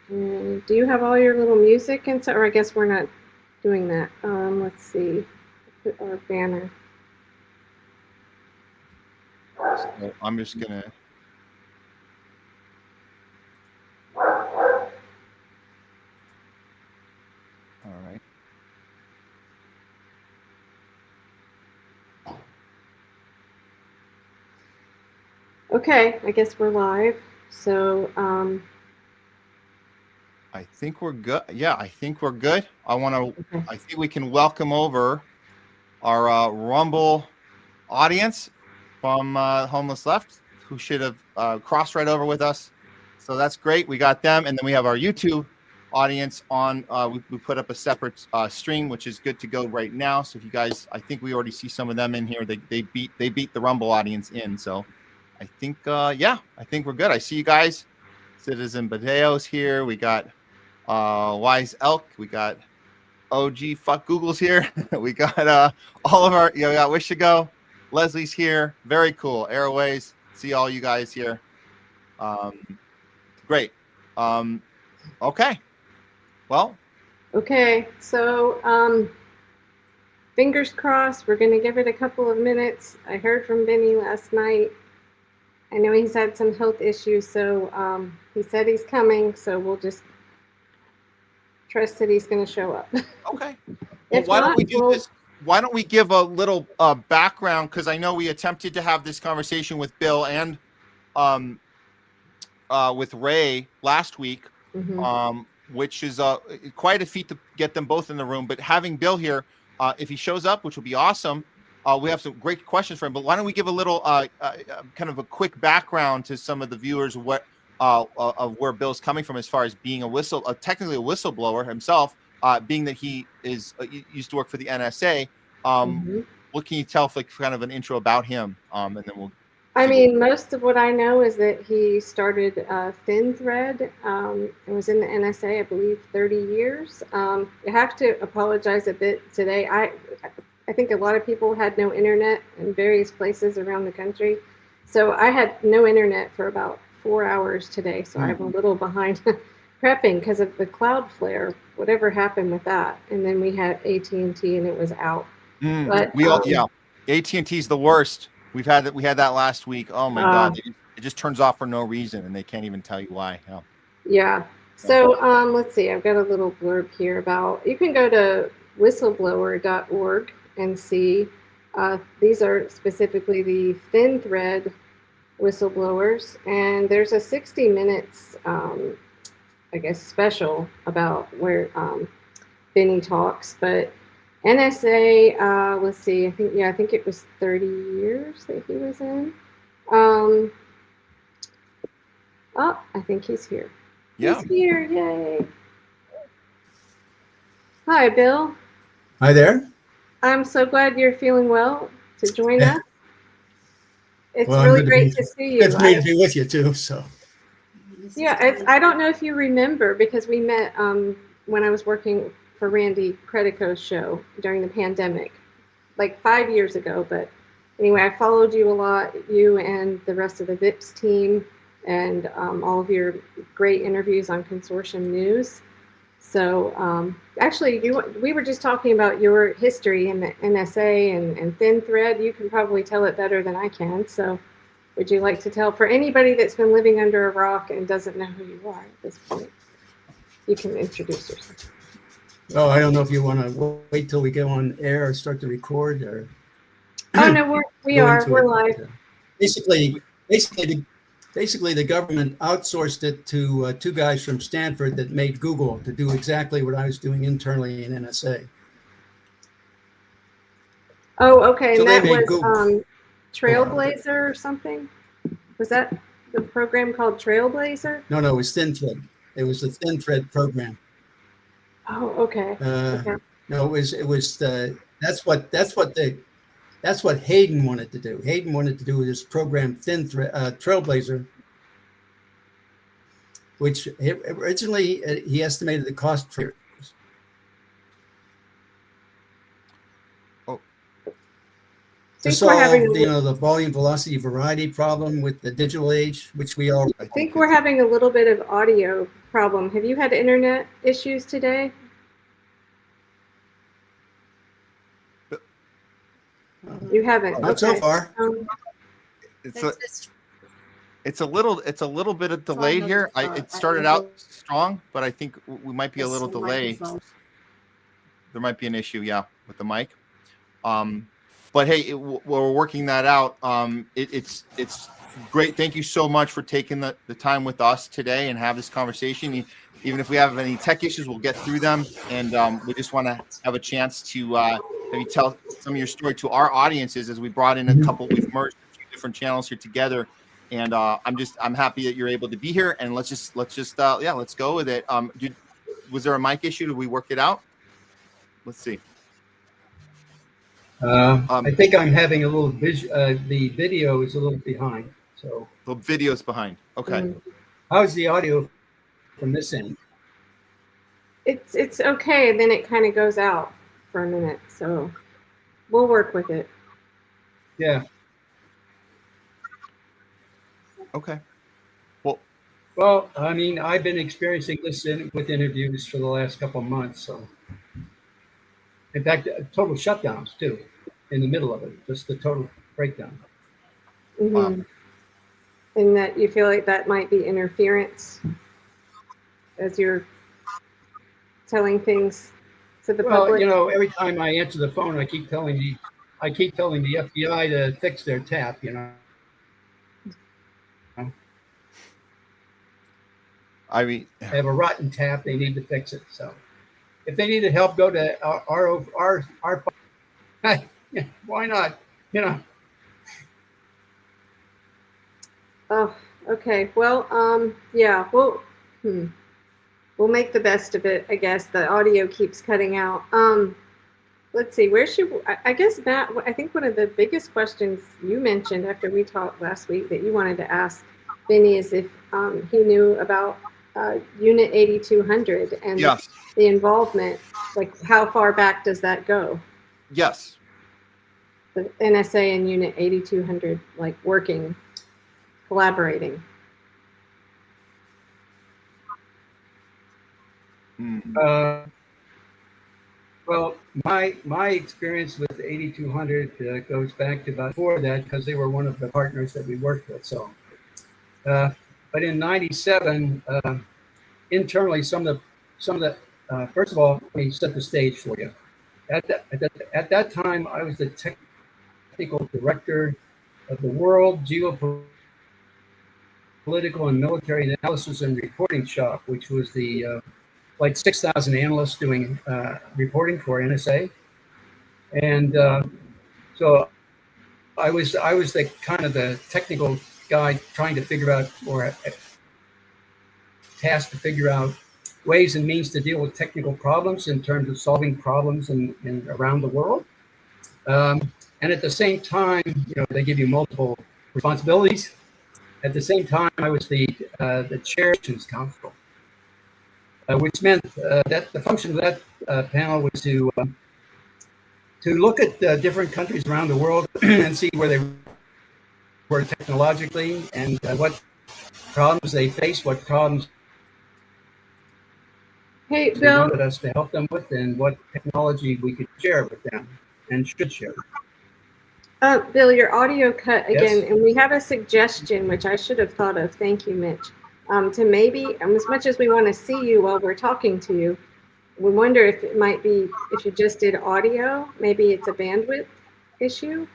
And do you have all your little music and so? Or I guess we're not doing that. Let's see. Put our banner. So I'm just gonna. All right. Okay, I guess we're live. So, I think we're good. Yeah, I think we're good. okay. I think we can welcome over our Rumble audience from Homeless Left, who should have crossed right over with us. So that's great. We got them, and then we have our YouTube audience on. We put up a separate stream, which is good to go right now. So if you guys, I think we already see some of them in here. They beat the Rumble audience in. So I think yeah, I think we're good. I see you guys. Citizen Badeo's here. We got Wise Elk. We got OG Fuck Google's here. We got all of our, we got Wish to Go. Leslie's here. Very cool. Airways. See all you guys here. Great. Okay. Well. Okay. So, fingers crossed. We're going to give it a couple of minutes. I heard from Binney last night. I know he's had some health issues, so he said he's coming. So we'll just trust that he's going to show up. Okay. Well, why don't we do this? Why don't we give a little background? Because I know we attempted to have this conversation with Bill and with Ray last week, which is quite a feat to get them both in the room. But having Bill here, if he shows up, which will be awesome, we have some great questions for him. But why don't we give a little kind of a quick background to some of the viewers of what of where Bill's coming from as far as being technically a whistleblower himself, being that he is used to work for the NSA. What can you tell for kind of an intro about him? And then we'll. I mean, most of what I know is that he started Thin Thread and was in the NSA, I believe, 30 years. I have to apologize a bit today. I think a lot of people had no internet in various places around the country. So I had no internet for about 4 hours today. So I'm a little behind prepping because of the Cloudflare, whatever happened with that. And then we had AT&T and it was out. But AT&T's the worst. We had that last week. Oh my God, it just turns off for no reason, and they can't even tell you why. Yeah. So let's see. I've got a little blurb here about. You can go to whistleblower.org and see. These are specifically the Thin Thread whistleblowers, and there's a 60 minutes, I guess, special about where Binney talks, but. NSA, let's see, I think it was 30 years that he was in. I think he's here. Yeah. He's here, yay. Hi, Bill. Hi there. I'm so glad you're feeling well to join us. It's really great to see you. It's great to be with you too, so. Yeah, I don't know if you remember, because we met when I was working for Randy Credico's show during the pandemic, like 5 years ago. But anyway, I followed you a lot, you and the rest of the VIPS team, and all of your great interviews on Consortium News. So actually, we were just talking about your history in the NSA and Thin Thread. You can probably tell it better than I can. So would you like to tell, for anybody that's been living under a rock and doesn't know who you are at this point, you can introduce yourself. Oh, I don't know if you want to wait till we go on air or start to record, or. Oh no, we're live. Basically, the government outsourced it to two guys from Stanford that made Google to do exactly what I was doing internally in NSA. Oh, okay. So and that was Trailblazer or something? Was that the program called Trailblazer? No, it was Thin Thread. It was the Thin Thread program. Oh, okay. No, it was that's what Hayden wanted to do. Hayden wanted to do this program Trailblazer, which originally he estimated the cost for. to think we're having solve, a the volume, velocity, variety problem with the digital age, which we all. I think we're having a little bit of audio problem. Have you had internet issues today? You haven't. Not so Okay. far. It's a, it's a little bit of delayed here. It started out strong, but I think we might be a little delayed. There might be an issue, yeah, with the mic. But hey, we're working that out. It's great. Thank you so much for taking the time with us today and have this conversation. Even if we have any tech issues, we'll get through them. And we just want to have a chance to maybe tell some of your story to our audiences as we brought in a couple. We've merged a few different channels here together. And I'm happy that you're able to be here. And let's just let's go with it. Was there a mic issue? Did we work it out? Let's see. I think I'm having a little the video is a little behind. So the video's behind. Okay. How's the audio from this end? It's okay. Then it kind of goes out for a minute. So we'll work with it. Yeah. Okay. Well, I mean, I've been experiencing this with interviews for the last couple of months. So, in fact, total shutdowns too, in the middle of it, just the total breakdown. Mm-hmm. And that you feel like that might be interference as you're telling things to the public? Well, every time I answer the phone, I keep telling the FBI to fix their tap. I mean, they have a rotten tap. They need to fix it. So, if they needed help, go to our why not? Oh, okay. Well, yeah. We'll make the best of it. I guess the audio keeps cutting out. Let's see. Where should I guess, Matt? I think one of the biggest questions you mentioned after we talked last week that you wanted to ask Binney is if he knew about Unit 8200 and yes. the involvement. Like, how far back does that go? Yes. The NSA and Unit 8200, like working, collaborating. Well, my experience with 8200 goes back to about before that because they were one of the partners that we worked with. So, but in '97, internally, some of the first of all, let me set the stage for you. At that time, I was the technical director of the World Geopolitical and Military Analysis and Reporting Shop, which was the like 6,000 analysts doing reporting for NSA, and so I was the kind of the technical guy trying to figure out, or tasked to figure out ways and means to deal with technical problems in terms of solving problems in around the world. And at the same time, they give you multiple responsibilities. At the same time, I was the chair of the council. Which meant that the function of that panel was to look at different countries around the world and see where they were technologically and what problems they faced, what problems Hey, they Bill. wanted us to help them with, and what technology we could share with them and should share. Bill, your audio cut again, Yes. and we have a suggestion, which I should have thought of. Thank you, Mitch. To maybe, as much as we want to see you while we're talking to you, we wonder if it might be, if you just did audio, maybe it's a bandwidth issue.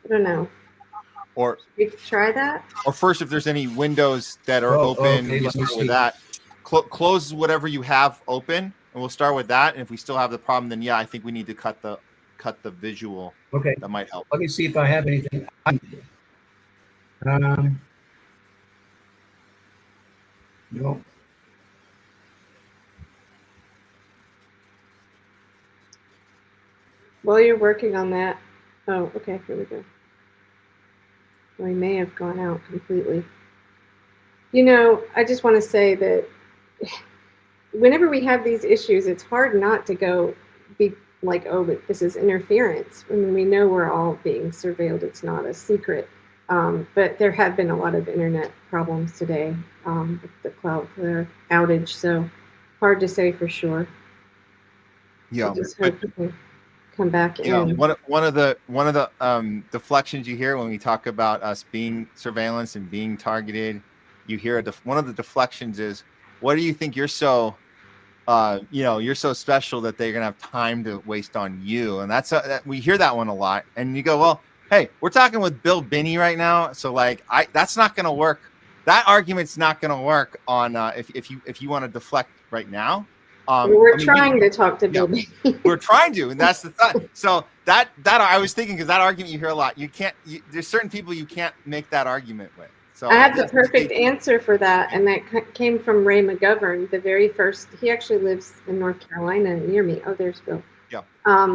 I don't know. Or we could try that. Or first, if there's any windows that are open, okay, we start with that. Close whatever you have open, and we'll start with that. And if we still have the problem, then yeah, I think we need to cut the visual. Okay, that might help. Let me see if I have anything. No. While you're working on that, oh, okay, here we go. Well, he may have gone out completely. I just want to say that whenever we have these issues, it's hard not to be like, oh, but this is interference. I mean, we know we're all being surveilled. It's not a secret. But there have been a lot of internet problems today with the Cloudflare outage. So hard to say for sure. Yeah, I just hope it can come back yeah. in. One of the deflections you hear when we talk about us being surveillance and being targeted, you hear one of the deflections is, "What do you think you're so?" You're so special that they're gonna have time to waste on you, and we hear that one a lot. And you go, well, hey, we're talking with Bill Binney right now, so like, that's not gonna work. That argument's not gonna work on if you want to deflect right now. We're trying to talk to Bill Binney. We're trying to, and that's the thought. So that I was thinking, because that argument you hear a lot. You can't. There's certain people you can't make that argument with. So I have the perfect answer for that, and that came from Ray McGovern, the very first. He actually lives in North Carolina near me. Oh, there's Bill. Yeah.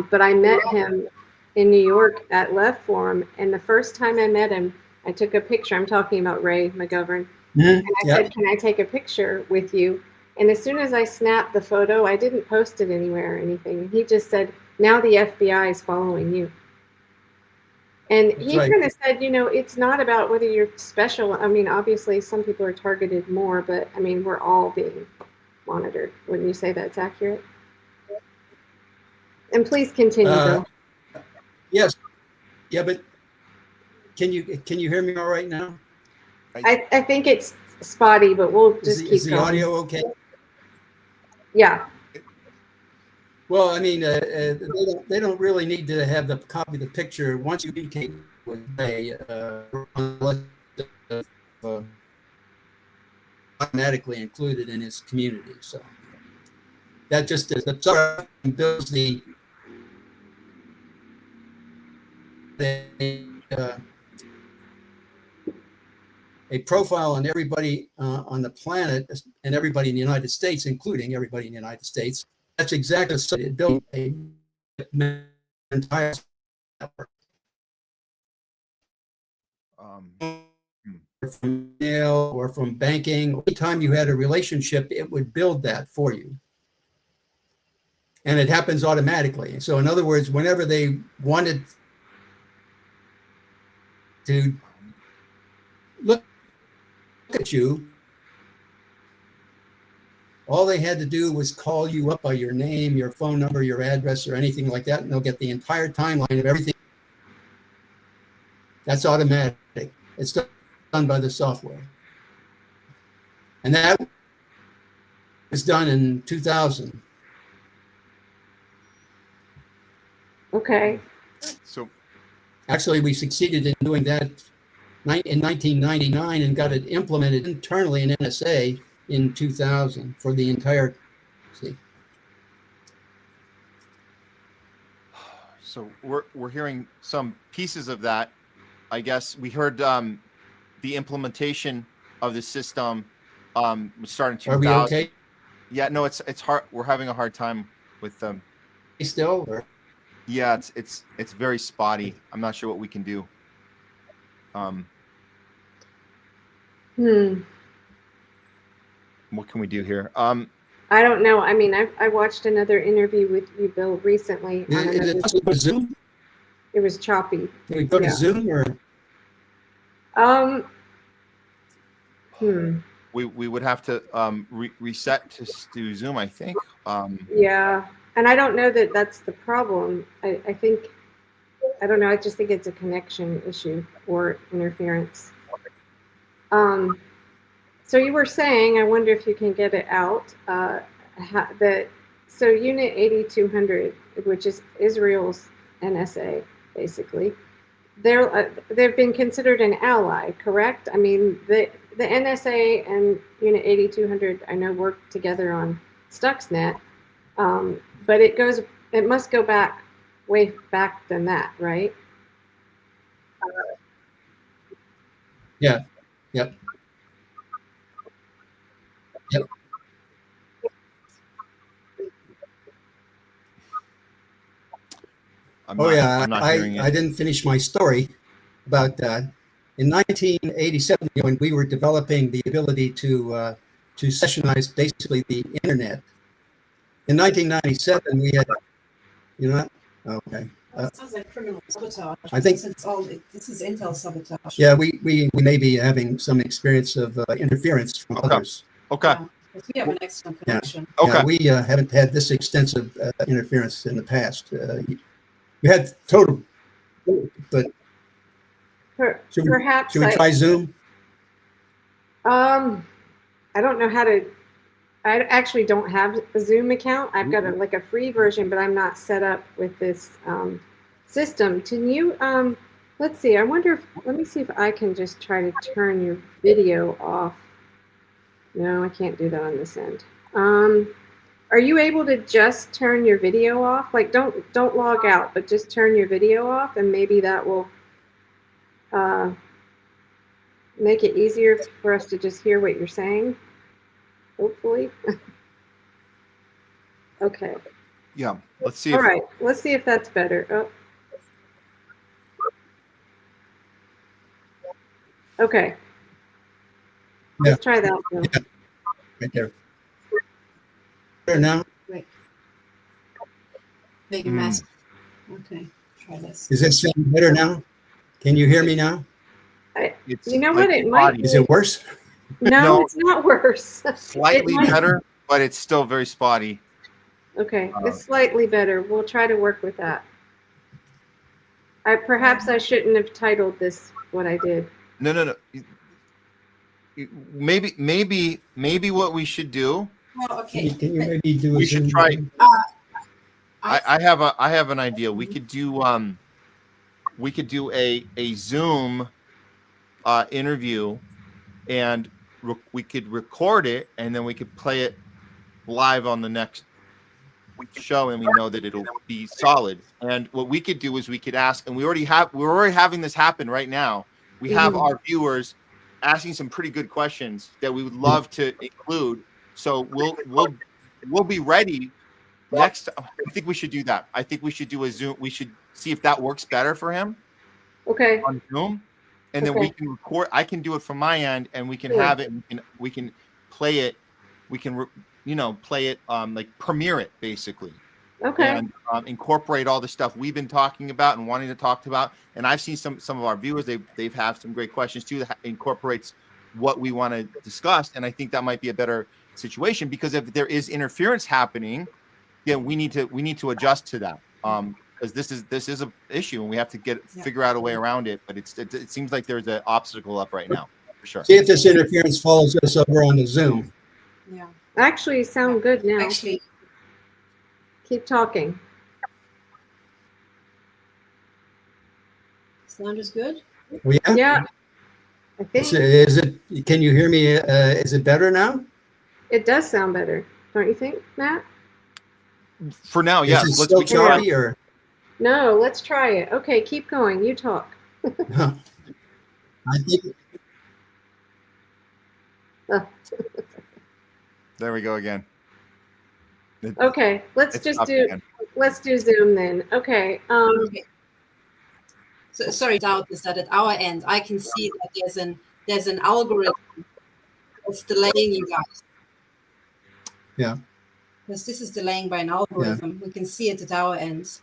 But I met him in New York at Left Forum, and the first time I met him, I took a picture. I'm talking about Ray McGovern, and I said, "Can I take a picture with you?" And as soon as I snapped the photo, I didn't post it anywhere or anything. He just said, "Now the FBI is following you." And he kind of said, it's not about whether you're special. I mean, obviously, some people are targeted more, but I mean, we're all being monitored. Wouldn't you say that's accurate? And please continue, Bill. Yes. Yeah, but can you hear me all right now? I think it's spotty, but we'll just keep going. Is the audio okay? Yeah. Well, I mean, they don't really need to have the copy of the picture once you communicate with Ray, automatically included in his community. So that just builds a profile on everybody on the planet and everybody in the United States, including everybody in the United States. That's exactly what it built an entire network. From mail or from banking, anytime you had a relationship, it would build that for you. And it happens automatically. So in other words, whenever they wanted to look at you, all they had to do was call you up by your name, your phone number, your address, or anything like that, and they'll get the entire timeline of everything. That's automatic. It's done by the software. And that was done in 2000. Okay. So actually, we succeeded in doing that in 1999 and got it implemented internally in NSA in 2000 for the entire. So we're hearing some pieces of that. I guess we heard the implementation of the system starting 2000. Are we okay? Yeah, no, it's hard. We're having a hard time with them. Still? Or? Yeah, it's very spotty. I'm not sure what we can do. What can we do here? I don't know. I mean, I watched another interview with you, Bill, recently. Was Zoom? It was choppy. Can we go to Zoom or? We would have to reset to Zoom, I think. Yeah, and I don't know that that's the problem. I think, I don't know. I just think it's a connection issue or interference. So you were saying, I wonder if you can get it out. So Unit 8200, which is Israel's NSA, basically, they've been considered an ally, correct? I mean, the NSA and Unit 8200, I know, work together on Stuxnet, but it must go back way back than that, right? Yeah. Yep. Yep. I didn't finish my story about that. In 1987, when we were developing the ability to sessionize basically the internet, in 1997 we had You know that? Okay. Well, it sounds like criminal sabotage. I think- This is Intel sabotage. Yeah, we may be having some experience of interference from Okay. others. Okay. Yeah, 'cause we have an excellent connection. Okay. Yeah, we haven't had this extensive interference in the past. We had total, but should we, Perhaps should we try Zoom? I don't know how to. I actually don't have a Zoom account. I've got a free version, but I'm not set up with this system. Can you? Let's see. I wonder if. Let me see if I can just try to turn your video off. No, I can't do that on this end. Are you able to just turn your video off? Like, don't log out, but just turn your video off, and maybe that will make it easier for us to just hear what you're saying. Hopefully. Okay. Yeah. Let's see. All right. Let's see if that's better. Oh. Okay. Yeah. Let's try that one. Right there. There now. Make your mask. Okay, try this. Is this sound better now? Can you hear me now? It's You know like what? It spotty. might. Is it worse? No, No. it's not worse. Slightly It might- better, but it's still very spotty. Okay, it's slightly better. We'll try to work with that. Perhaps I shouldn't have titled this what I did. No. Maybe what we should do. Well, okay. Can you maybe do a We should Zoom try- meeting? I have an idea. We could do a Zoom interview, and we could record it, and then we could play it live on the next week's show, and we know that it'll be solid. And what we could do is we could ask, and we're already having this happen right now. We have our viewers asking some pretty good questions that we would love to include. So we'll be ready next. I think we should do that. I think we should do a Zoom. We should see if that works better for him Okay. on Zoom, and then we can record. I can do it from my end, and we can have it. And we can play it. We can play it like premiere it basically. Okay. And incorporate all the stuff we've been talking about and wanting to talk about. And I've seen some of our viewers, they've have some great questions too that incorporates what we want to discuss. And I think that might be a better situation, because if there is interference happening, then we need to adjust to that. Because this is an issue, and we have to figure out a way around it. But it seems like there's an obstacle up right now for sure. See if this interference follows us over on the Zoom. Yeah. Actually, you sound good now. Actually, Keep talking. sound is good. Well, yeah. Yeah. I think Is it? Can you hear me? Is it better now? it does sound better. Don't you think, Matt? For now, Is yes. it Let's still we can try- choppy or? No, let's try it. Okay, keep going. You talk. I think There we go again. Okay, let's It's just up do again. let's do Zoom then. Okay. Okay. So sorry, doubt is that at our end, I can see that there's an algorithm that's delaying you guys. Yeah. Because this is delaying by an algorithm. We can see it at our end.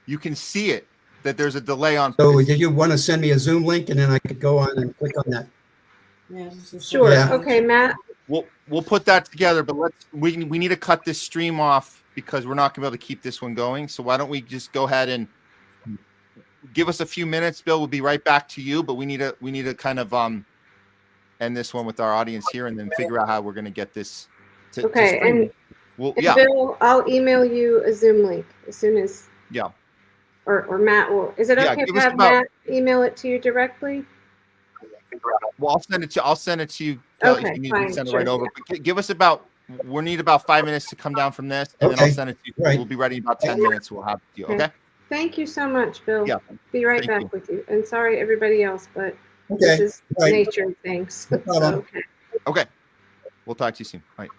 You can see it that there's a delay on. so. Did you want to send me a Zoom link and then I could go on and click on that? Yeah, this is Sure. Yeah. Okay, Matt. We'll put that together, but we need to cut this stream off because we're not gonna be able to keep this one going. So why don't we just go ahead and give us a few minutes, Bill? We'll be right back to you, but we need to kind of end this one with our audience here, and then figure out how we're gonna get this. Okay, and yeah, Bill, I'll email you a Zoom link as soon as. Yeah. Or Matt will. Is it Yeah, okay give to us have about- Matt email it to you directly? well, I'll send it to you. Kelly, Okay, if you need fine, to send it sure. right over. But give us we need about 5 minutes to come down from this, and then I'll Okay, send it to you. right. We'll be ready in about 10 minutes. We'll have it to you. Okay. Okay. Thank you so much, Bill. Yeah. Be right Thank back you. with you. And sorry, everybody else, but Okay. this is right. nature of things. No problem. So, okay. Okay. We'll talk to you soon. All right.